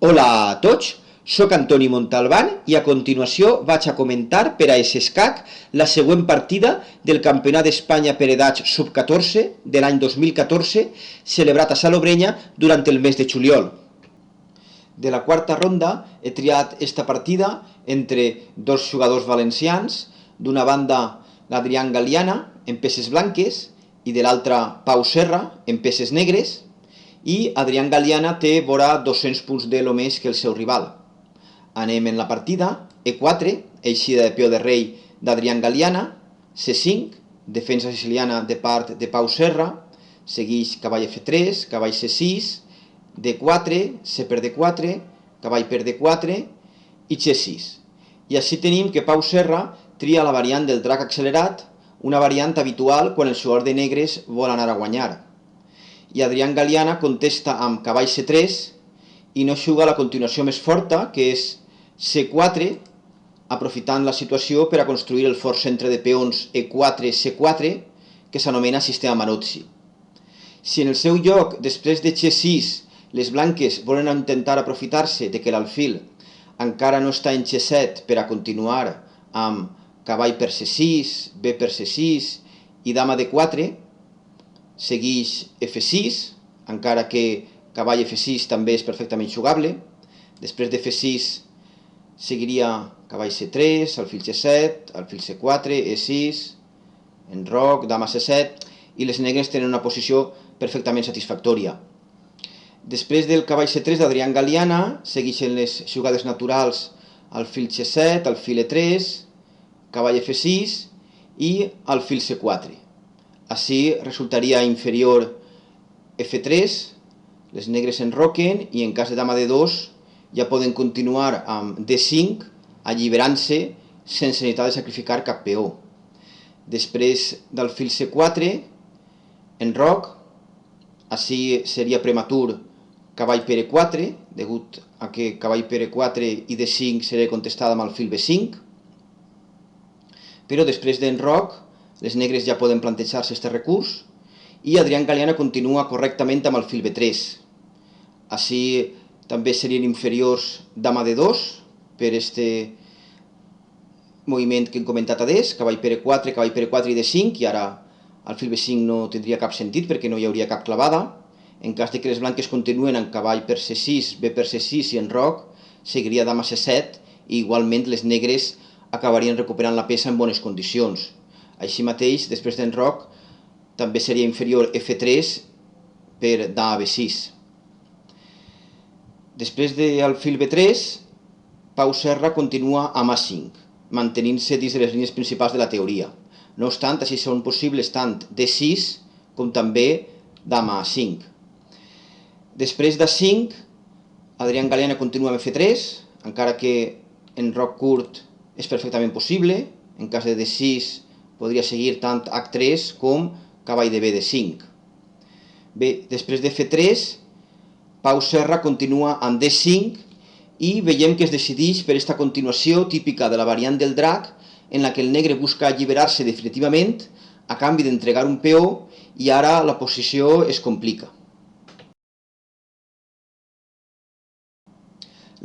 Hola a tots, soc Antoni Montalbán i a continuació vaig a comentar per a SESCAC la següent partida del Campionat d'Espanya per edats sub-14 de l'any 2014 celebrat a Salobreña durant el mes de juliol. De la quarta ronda he triat esta partida entre dos jugadors valencians, d'una banda l'Adrián Galiana en peces blanques i de l'altra Pau Serra en peces negres, i Adrián Galiana té vora 200 punts d'elo més que el seu rival. Anem en la partida, E4, eixida de peó de rei d'Adrián Galiana, C5, defensa siciliana de part de Pau Serra, segueix cavall F3, cavall C6, D4, C per D4, cavall per D4 i G6. I així tenim que Pau Serra tria la variant del drac accelerat, una variant habitual quan el jugador de negres vol anar a guanyar. I Adrián Galiana contesta amb cavall C3 i no juga la continuació més forta, que és C4, aprofitant la situació per a construir el fort centre de peons E4-C4, que s'anomena sistema Manozzi. Si en el seu lloc, després de G6, les blanques volen intentar aprofitar-se de que l'alfil encara no està en G7 per a continuar amb cavall per C6, B per C6 i dama D4, segueix F6, encara que cavall F6 també és perfectament jugable. Després de F6 seguiria cavall C3, alfil G7, alfil C4, E6, enroc, dama C7, i les negres tenen una posició perfectament satisfactòria. Després del cavall C3 d'Adrián Galiana segueixen les jugades naturals alfil G7, alfil E3, cavall F6 i alfil C4. Així resultaria inferior F3, les negres enroquen i en cas de dama D2 ja poden continuar amb D5, alliberant-se sense necessitat de sacrificar cap peó. Després d'alfil C4, enroc, així seria prematur cavall per E4, degut a que cavall per E4 i D5 seria contestada amb alfil B5, però després d'enroc les negres ja poden plantejar-se aquest recurs i Adrián Galiana continua correctament amb alfil B3. Així també serien inferiors dama D2 per aquest moviment que hem comentat a dins, cavall per E4, cavall per E4 i D5, i ara alfil B5 no tindria cap sentit perquè no hi hauria cap clavada. En cas de que les blanques continuen amb cavall per C6, B per C6 i enroc, seguiria dama C7 i igualment les negres acabarien recuperant la peça en bones condicions. Així mateix, després d'enroc, també seria inferior F3 per dama B6. Després d'alfil B3, Pau Serra continua amb A5, mantenint-se dins de les línies principals de la teoria. No obstant, així són possibles tant D6 com també dama A5. Després d'A5, Adrián Galiana continua amb F3, encara que enroc curt és perfectament possible. En cas de D6 podria seguir tant H3 com cavall de B de 5. Bé, després de F3, Pau Serra continua amb D5 i veiem que es decideix per aquesta continuació típica de la variant del drac, en la que el negre busca alliberar-se definitivament a canvi d'entregar un peó i ara la posició es complica.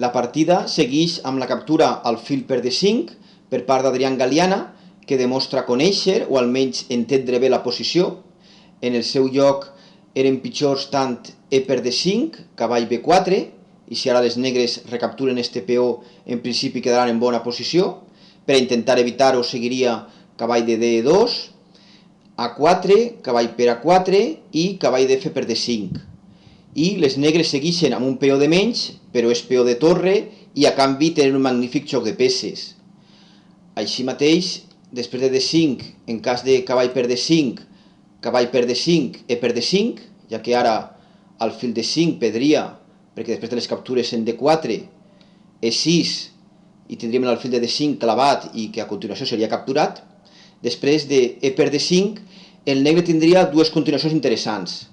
La partida segueix amb la captura alfil per D5 per part d'Adrián Galiana, que demostra conèixer o almenys entendre bé la posició. En el seu lloc eren pitjors tant E per D5, cavall B4, i si ara les negres recapturen este peó, en principi quedaran en bona posició. Per a intentar evitar-ho seguiria cavall de D2, A4, cavall per A4 i cavall d'F per D5. I les negres segueixen amb un peó de menys, però és peó de torre i a canvi tenen un magnífic joc de peces. Així mateix, després de D5, en cas de cavall per D5, cavall per D5, E per D5, ja que ara alfil D5 perdria, perquè després de les captures en D4, E6, i tindríem l'alfil de D5 clavat i que a continuació seria capturat. Després de E per D5, el negre tindria dues continuacions interessants.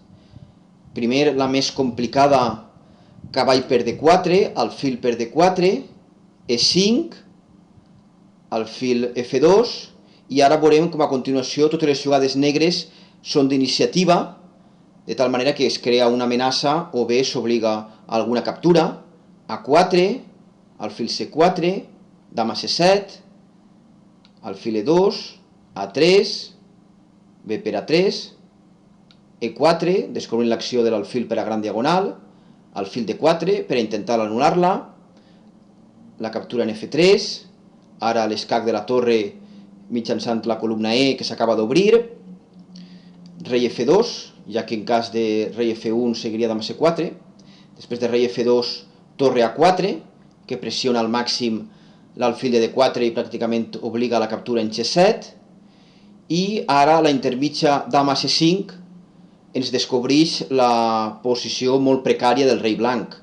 Primer, la més complicada, cavall per D4, alfil per D4, E5, alfil F2, i ara veurem com a continuació totes les jugades negres són d'iniciativa, de tal manera que es crea una amenaça o bé s'obliga a alguna captura, A4, alfil C4, dama C7, alfil E2, A3, B per A3, E4, descobrint l'acció de l'alfil per a gran diagonal, alfil D4 per a intentar anul·lar-la, la captura en F3, ara l'escac de la torre mitjançant la columna E que s'acaba d'obrir, rei F2, ja que en cas de rei F1 seguiria dama C4, després de rei F2, torre A4, que pressiona al màxim l'alfil de D4 i pràcticament obliga a la captura en G7, i ara la intermitja dama C5 ens descobreix la posició molt precària del rei blanc.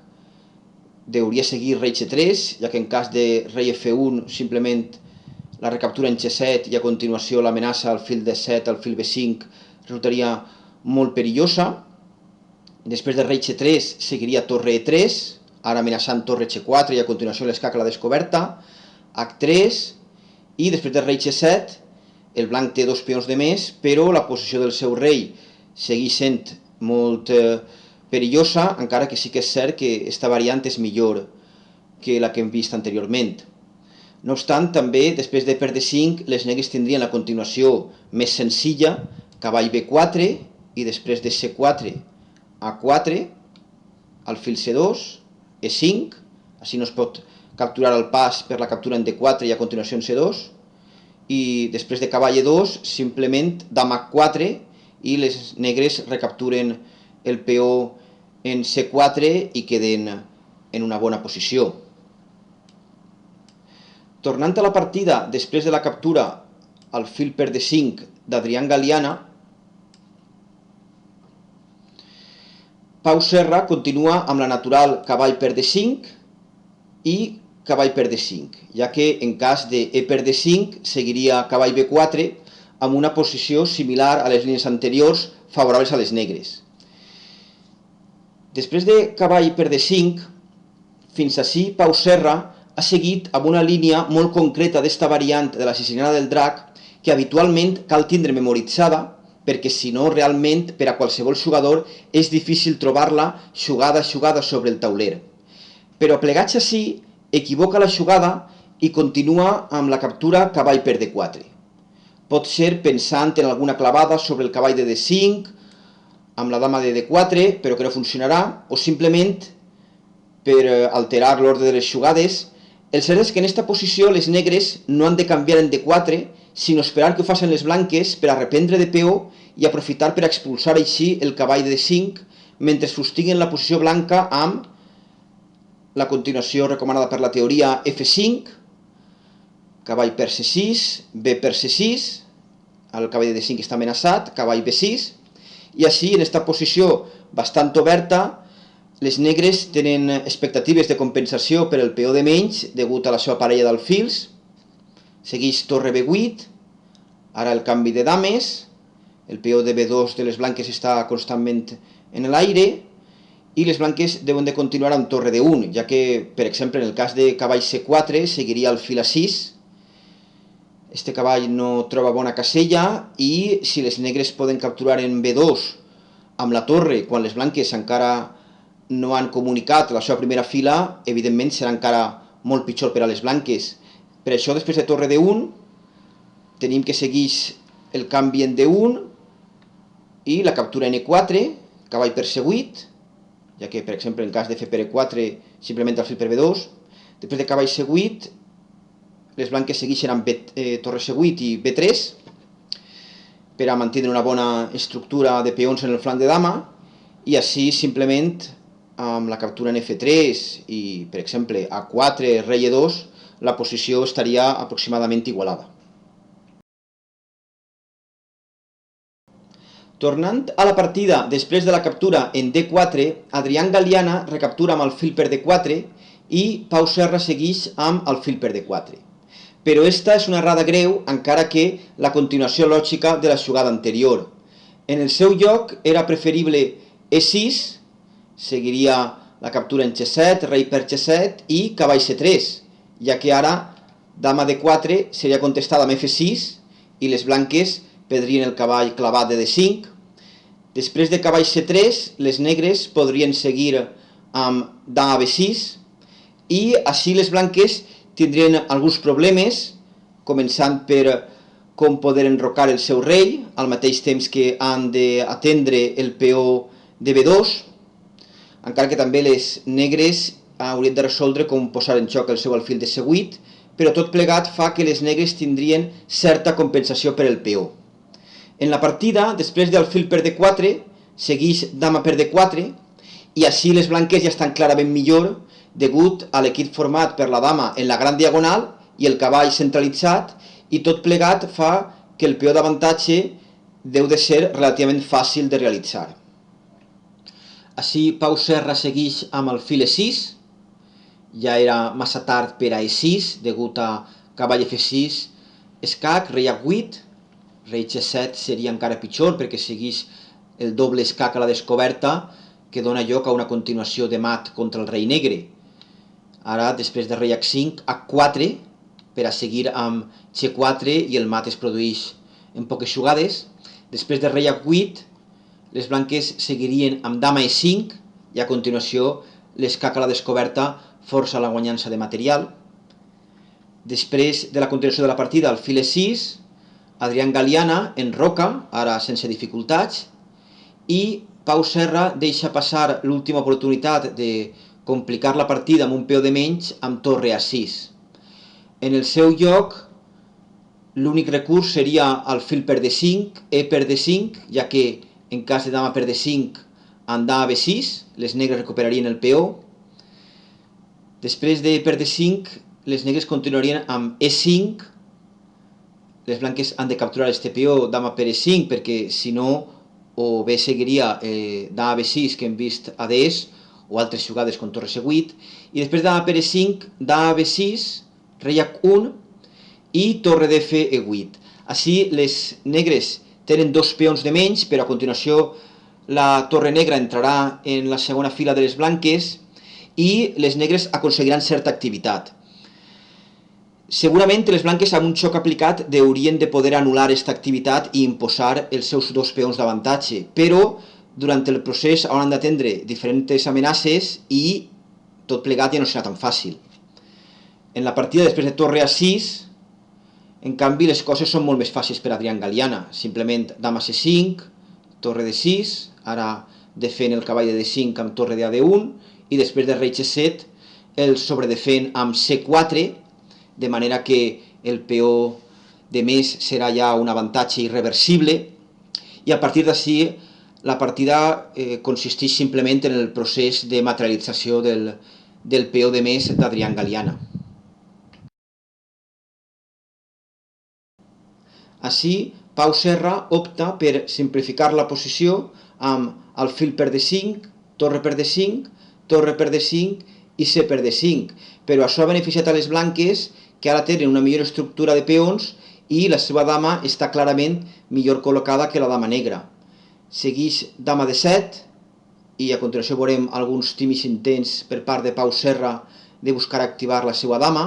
Hauria seguir rei C3, ja que en cas de rei F1 simplement la recaptura en G7 i a continuació l'amenaça al fil D7, al fil B5 resultaria molt perillosa. Després de rei C3 seguiria torre E3, ara amenaçant torre G4 i a continuació l'escac a la descoberta, H3, i després de rei G7 el blanc té dos peons de més, però la posició del seu rei segueix sent molt perillosa, encara que sí que és cert que aquesta variant és millor que la que hem vist anteriorment. No obstant, també, després de per D5, les negres tindrien la continuació més senzilla, cavall B4, i després de C4, A4, alfil C2, E5, així no es pot capturar el pas per la captura en D4 i a continuació en C2, i després de cavall E2, simplement dama H4, i les negres recapturen el peó en C4 i queden en una bona posició. Tornant a la partida, després de la captura alfil per D5 d'Adrián Galiana, Pau Serra continua amb la natural cavall per D5 i cavall per D5, ja que en cas de E per D5 seguiria cavall B4 amb una posició similar a les línies anteriors favorables a les negres. Després de cavall per D5, fins ací Pau Serra ha seguit amb una línia molt concreta d'esta variant de la siciliana del drac que habitualment cal tindre memoritzada perquè si no realment per a qualsevol jugador és difícil trobar-la jugada sobre el tauler. Però plegats ací equivoca la jugada i continua amb la captura cavall per D4. Pot ser pensant en alguna clavada sobre el cavall de D5, amb la dama de D4, però que no funcionarà, o simplement per alterar l'ordre de les jugades. El cert és que en aquesta posició les negres no han de canviar en D4, sinó esperar que ho facin les blanques per a reprendre de peó i aprofitar per a expulsar així el cavall de D5 mentre sostiguen la posició blanca amb la continuació recomanada per la teoria F5, cavall per C6, B per C6, el cavall de D5 està amenaçat, cavall B6, i així en aquesta posició bastant oberta les negres tenen expectatives de compensació per el peó de menys degut a la seva parella d'alfils. Segueix torre B8, ara el canvi de dames, el peó de B2 de les blanques està constantment en l'aire i les blanques deuen de continuar amb torre D1, ja que, per exemple, en el cas de cavall C4 seguiria alfil A6. Este cavall no troba bona casella i si les negres poden capturar en B2 amb la torre quan les blanques encara no han comunicat la seva primera fila, evidentment serà encara molt pitjor per a les blanques. Per això, després de torre D1, tenim que segueix el canvi en D1 i la captura en E4, cavall per C8, ja que, per exemple, en cas de F per E4, simplement alfil per B2. Després de cavall C8, les blanques segueixen amb torre C8 i B3 per a mantenir una bona estructura de peons en el flanc de dama i així simplement amb la captura en F3 i, per exemple, A4, rei E2, la posició estaria aproximadament igualada. Tornant a la partida després de la captura en D4, Adrián Galiana recaptura amb alfil per D4 i Pau Serra segueix amb alfil per D4. Però esta és una errada greu, encara que la continuació lògica de la jugada anterior. En el seu lloc era preferible E6, seguiria la captura en G7, rei per G7 i cavall C3, ja que ara dama D4 seria contestada amb F6 i les blanques perdrien el cavall clavat de D5. Després de cavall C3, les negres podrien seguir amb dama B6 i així les blanques tindrien alguns problemes, començant per com poder enrocar el seu rei, al mateix temps que han d'atendre el peó de B2, encara que també les negres haurien de resoldre com posar en joc el seu alfil de C8, però tot plegat fa que les negres tindrien certa compensació per el peó. En la partida, després d'alfil per D4, segueix dama per D4, i així les blanques ja estan clarament millor degut a l'equip format per la dama en la gran diagonal i el cavall centralitzat, i tot plegat fa que el peó d'avantatge deu de ser relativament fàcil de realitzar. Així Pau Serra segueix amb alfil E6, ja era massa tard per a E6 degut a cavall F6, escac, rei H8, rei G7 seria encara pitjor perquè segueix el doble escac a la descoberta que dona lloc a una continuació de mat contra el rei negre. Ara, després de rei H5, H4, per a seguir amb G4 i el mat es produeix en poques jugades. Després de rei H8, les blanques seguirien amb dama E5 i a continuació l'escac a la descoberta força la guanyança de material. Després de la continuació de la partida, alfil E6, Adrián Galiana enroca, ara sense dificultats, i Pau Serra deixa passar l'última oportunitat de complicar la partida amb un peó de menys amb torre A6. En el seu lloc, l'únic recurs seria alfil per D5, E per D5, ja que en cas de dama per D5, amb dama B6, les negres recuperarien el peó. Després de E per D5, les negres continuarien amb E5, les blanques han de capturar este peó dama per E5 perquè si no o bé seguiria dama B6 que hem vist a D o altres jugades com torre C8, i després de dama per E5, dama B6, rei H1 i torre d'F E8. Així les negres tenen dos peons de menys, però a continuació la torre negra entrarà en la segona fila de les blanques i les negres aconseguiran certa activitat. Segurament les blanques amb un xoc aplicat haurien de poder anul·lar aquesta activitat i imposar els seus dos peons d'avantatge, però durant el procés hauran d'atendre diferents amenaces i tot plegat ja no serà tan fàcil. En la partida després de torre A6, en canvi les coses són molt més fàcils per Adrián Galiana. Simplement dama C5, torre D6, ara defèn el cavall de D5 amb torre de AD1, i després de rei G7 el sobredefèn amb C4, de manera que el peó de més serà ja un avantatge irreversible, i a partir d'ací la partida consisteix simplement en el procés de materialització del peó de més d'Adrián Galiana. Així, Pau Serra opta per simplificar la posició amb alfil per D5, torre per D5, torre per D5 i C per D5, però això ha beneficiat a les blanques que ara tenen una millor estructura de peons i la seva dama està clarament millor col·locada que la dama negra. Segueix dama D7 i a continuació veurem alguns tímids intents per part de Pau Serra de buscar activar la seva dama.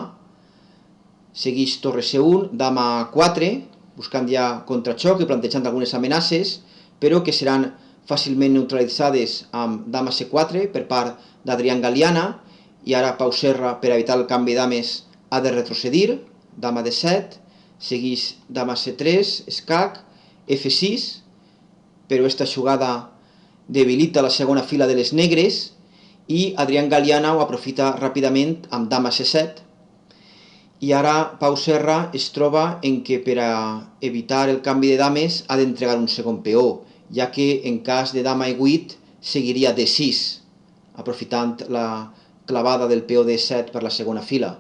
Segueix torre C1, dama A4, buscant ja contraxoc i plantejant algunes amenaces, però que seran fàcilment neutralitzades amb dama C4 per part d'Adrián Galiana, i ara Pau Serra, per evitar el canvi de dames, ha de retrocedir, dama D7, segueix dama C3, escac, F6, però aquesta jugada debilita la segona fila de les negres i Adrián Galiana ho aprofita ràpidament amb dama C7. I ara Pau Serra es troba en què per a evitar el canvi de dames ha d'entregar un segon peó, ja que en cas de dama E8 seguiria D6, aprofitant la clavada del peó D7 per la segona fila.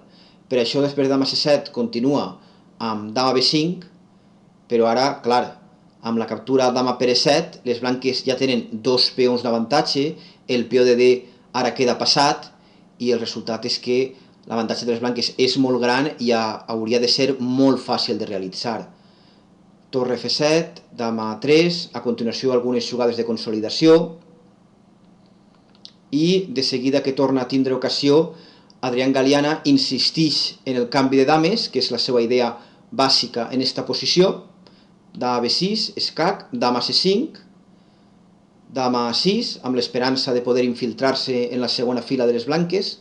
Per això després de dama C7 continua amb dama B5, però ara, clar, amb la captura dama per E7, les blanques ja tenen dos peons d'avantatge, el peó de D ara queda passat i el resultat és que l'avantatge de les blanques és molt gran i hauria de ser molt fàcil de realitzar. Torre F7, dama A3, a continuació algunes jugades de consolidació i de seguida que torna a tindre ocasió, Adrián Galiana insisteix en el canvi de dames, que és la seva idea bàsica en aquesta posició. Dama B6, escac, dama C5, dama A6, amb l'esperança de poder infiltrar-se en la segona fila de les blanques,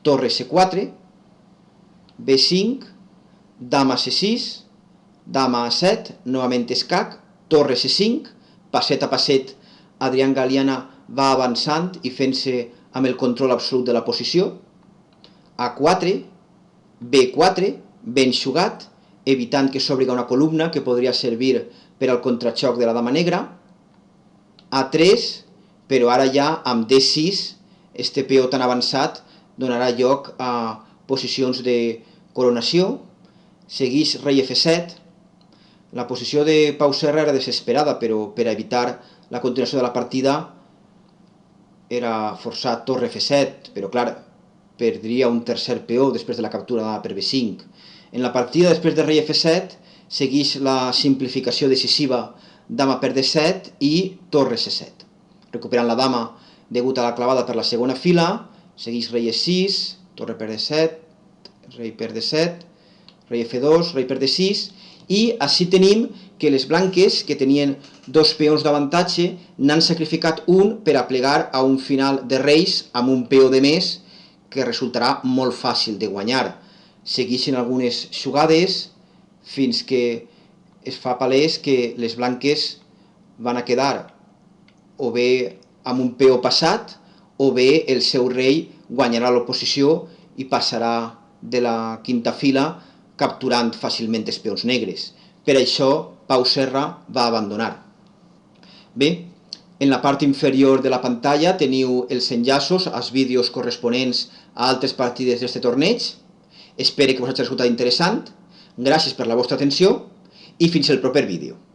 torre C4, B5, dama C6, dama A7, novament escac, torre C5, passet a passet, Adrián Galiana va avançant i fent-se amb el control absolut de la posició, A4, B4, ben jugat, evitant que s'obriga una columna que podria servir per al contraxoc de la dama negra, A3, però ara ja amb D6, este peó tan avançat donarà lloc a posicions de coronació, segueix rei F7, la posició de Pau Serra era desesperada, però per a evitar la continuació de la partida era forçar torre F7, però clar, perdria un tercer peó després de la captura per B5. En la partida, després de rei F7, segueix la simplificació decisiva dama per D7 i torre C7. Recuperant la dama degut a la clavada per la segona fila, segueix rei E6, torre per D7, rei per D7, rei F2, rei per D6, i així tenim que les blanques, que tenien dos peons d'avantatge, n'han sacrificat un per a plegar a un final de reis amb un peó de més que resultarà molt fàcil de guanyar. Segueixen algunes jugades fins que es fa palès que les blanques van a quedar o bé amb un peó passat o bé el seu rei guanyarà l'oposició i passarà de la quinta fila capturant fàcilment els peons negres. Per això Pau Serra va abandonar. Bé, en la part inferior de la pantalla teniu els enllaços als vídeos corresponents a altres partides d'aquest torneig. Espero que us hagi resultat interessant. Gràcies per la vostra atenció i fins el proper vídeo.